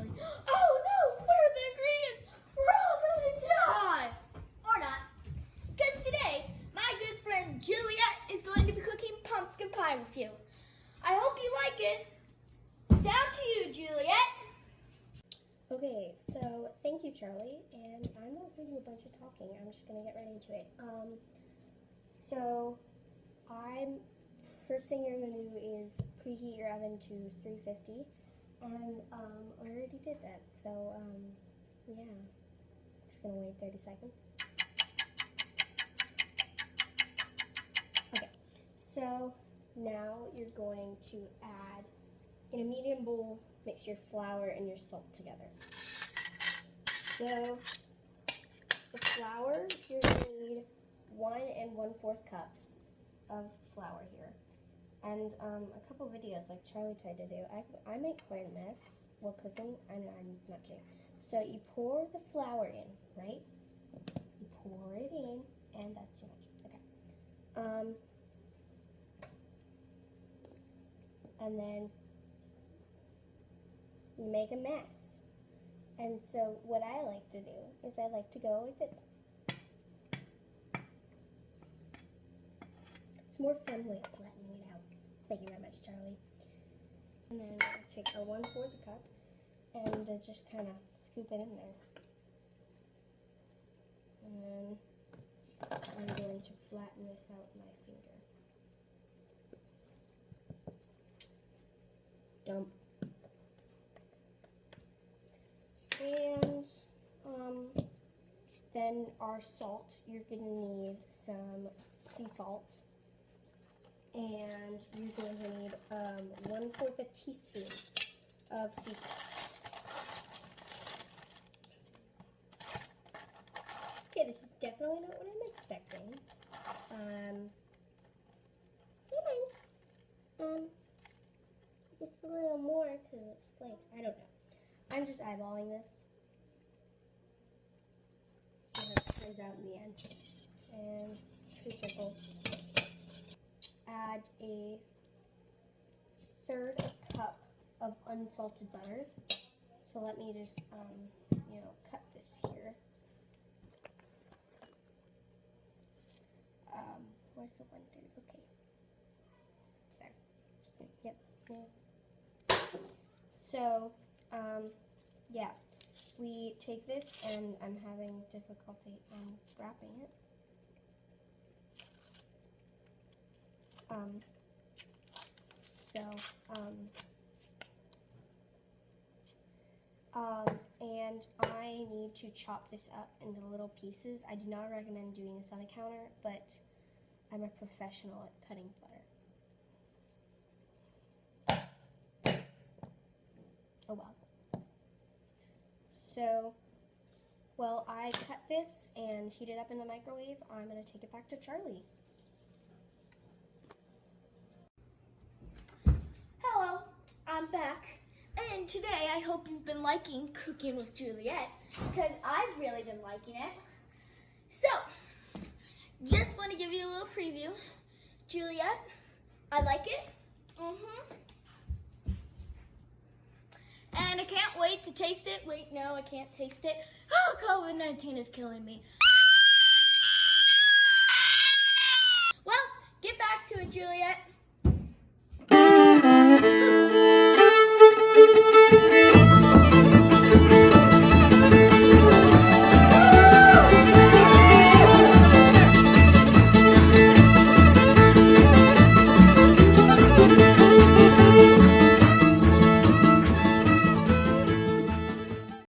Charlie. Oh no, where are the ingredients? We're all gonna die! Or not. Because today, my good friend Juliet is going to be cooking pumpkin pie with you. I hope you like it. Down to you, Juliet. Okay, so thank you, Charlie, and I'm not going to do a bunch of talking. I'm just going to get right into it. First thing you're going to do is preheat your oven to 350, and I already did that, so yeah, just going to wait 30 seconds. Okay, so now you're going to add, in a medium bowl, mix your flour and your salt together. So the flour, you're going to need 1 1/4 cups of flour here. And a couple videos like Charlie tried to do, I make quite a mess while cooking, and I'm not kidding. So you pour the flour in, right? You pour it in, and that's too much. Okay. And then you make a mess. And so what I like to do is I like to go like this. It's a more fun way of flattening it out. Thank you very much, Charlie. And then I'll take a 1/4 cup and just kind of scoop it in there. And then I'm going to flatten this out with my finger. Dump. And then our salt, you're going to need some sea salt. And you're going to need 1/4 teaspoon of sea salt. Okay, this is definitely not what I'm expecting. It's a little more because it's flakes. I don't know. I'm just eyeballing this. See how it turns out in the end. And pretty simple. Add a 1/3 cup of unsalted butter. So let me just, cut this here. Where's the 1/3? Okay. It's there. Yep. Yeah. So, yeah, we take this, and I'm having difficulty wrapping it. And I need to chop this up into little pieces. I do not recommend doing this on the counter, but I'm a professional at cutting butter. Oh well. So, while I cut this and heat it up in the microwave, I'm going to take it back to Charlie. Hello, I'm back. And today I hope you've been liking cooking with Juliet, because I've really been liking it. So, just want to give you a little preview. Juliet, I like it. And I can't wait to taste it. Wait, no, I can't taste it. Oh, COVID-19 is killing me. Well, get back to it, Juliet.